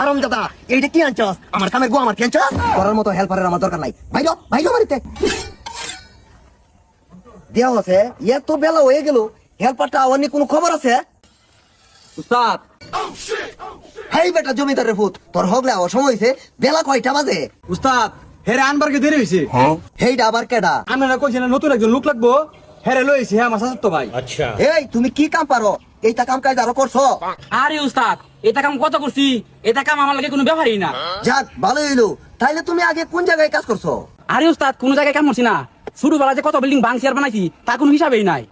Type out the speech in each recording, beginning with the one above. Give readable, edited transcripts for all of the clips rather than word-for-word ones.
হারামজাদা, এইটা কি আনছস? আমার কামের গো আমার কি আনছস? করার মতো হেল্পারের আমার দরকার নাই। ভাইলো ভাইলো বাড়িতে দেওয়া আছে। এত বেলা হয়ে গেল, হেল্পারটা আবার নিয়ে কোনো খবর আছে? উস্তাদ হেই বেটা জমিদারের ভূত, তোর হগলে আবার সময় হয়েছে। বেলা কয়টা বাজে? উস্তাদ হেরে আনবারকে দেরি হয়েছে। হেইটা আবার কেডা? আপনারা কইছেন নতুন একজন লোক লাগবো, হেরে লইছি। হ্যাঁ আমার তো ভাই। এই তুমি কি কাম পারো? এইটা কাম কাজ আরো করছো? আরে উস্তাদ, এটা কাম কত করছি, এটা কাম আমার লাগে কোনো ব্যাপারই না। যাক ভালো হইলো। তাইলে তুমি আগে কোন জায়গায় কাজ করছো? আরে উস্তাদ, কোন জায়গায় কাম করছি না, ছোটবেলা যে কত বিল্ডিং ভাঙছি আর বানাইছি তার কোনো হিসাবেই নাই।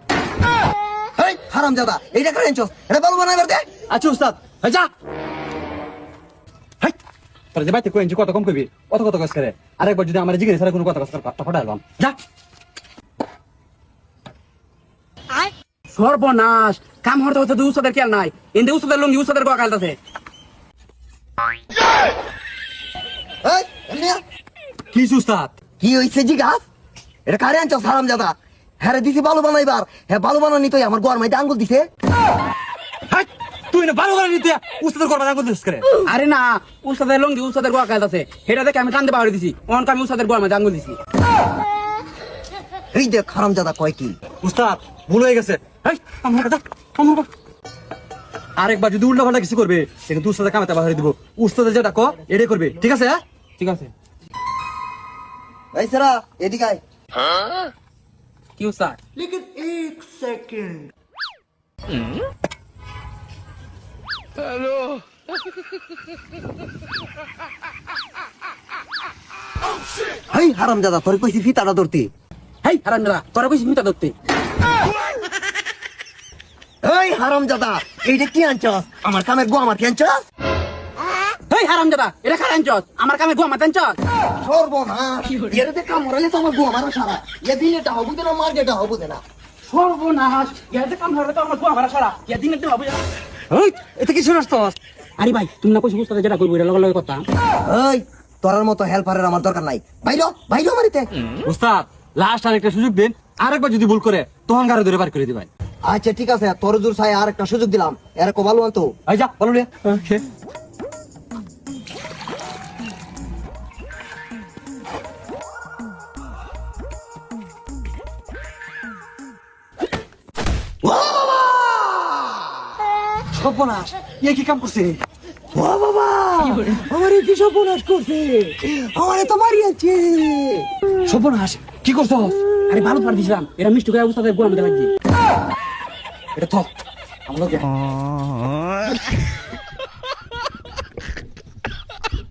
হেই হারামজাদা, এইটা কারে আনছস? এটা বলবো না এবার দে। আচ্ছা উস্তাদ, এই যা। হাই তোরা যে বাইতে কইছি কত কম কইবি, কত কত কাজ করে। আরেকবার যদি আমার জিজ্ঞেস করে কোনো কথা কাজ কর, পাটা ফাটাইলাম। যা। সর্বনাশ, কাম হতে হতে তো উস্তাদের খেয়াল নাই, এনদে উস্তাদের লঙ্গি উস্তাদের গোয়া কালতাছে। এই এমনি আ। কি উস্তাদ? কি হইছে জিগাস? এটা কারে আনছস হারামজাদা? হ্যাঁ রে দিছি বালু বানাইবার। হ্যাঁ বালু বানানি তো আমার গোয়ার মাইতে আঙ্গুল দিছে। হাই তুই না ভালো করে নিতে উস্তাদের করবা না করছিস করে। আরে না, উস্তাদের লঙ্গি উস্তাদের গোয়া কালতাছে, সেটা দেখে আমি কান্দে পাহাড়ি দিছি। অন আমি উস্তাদের গোয়ার মধ্যে আঙ্গুল দিছি। এই দেখ হারামজাদা কয় কি। উস্তাদ ভুল হয়ে গেছে। হাই আমার কথা আমার। আরেকবার যদি উল্টা পাল্টা কিছু করবে সেটা তুই উস্তাদের কামাতে বাহারি দিব। উস্তাদের যেটা কো এটাই করবে, ঠিক আছে? ঠিক আছে। এই সেরা এদিকে আয়। কি উস্তাদ? হেই হারামজাদা, তোর কইছি ফিতাটা ধরতে। হেই হারামজাদা, তোরা কইছিস মিটা ধরতে। এই হারামজাদা, এইটা কি আনছস? আমার কামের গো আমার কি আনছস? হেই হারামজাদা, এটা খারাপ আনছস, আমার কামে গোয়া মাতে আনছস। সর্বনাশ, এর যে কাম হরাইলে তো আমার গো আমার সারা। এ দিন এটা হবু না, মার যেটা হবু না। সর্বনাশ, ইয়াতে কাম হরে তো আমার গোয়া মারা সারা, ইয়া দিন একটু হবে। ওই এটা কি শুনছ তো? আরে ভাই, তুমি না কইছিস উস্তাদের যেটা কইবো এটা লগে লগে কথা। এই তোরার মতো হেল্পারের আমার দরকার নাই। ভাইলো ভাইলো মারিতে। উস্তাদ লাস্ট আরেকটা সুযোগ দিন, আরেকবার যদি ভুল করে তখন গাড়ি ধরে বার করে দিবেন। আচ্ছা ঠিক আছে, তোর জোর ছায় আর একটা সুযোগ দিলাম। এর কো ভালো আনতো। এই যা বলো রে। ও বাবা! সর্বনাশ, এ কি কাম করছে? ও বাবা! আমারে কি সর্বনাশ করছে? আমারে তো মারিয়াছে। সর্বনাশ কি করছো? আরে ভালো পার দিছিলাম, এরা মিষ্টি করে উস্তাদের গোয়া মাতে লাগছে। এটা তো আমাকে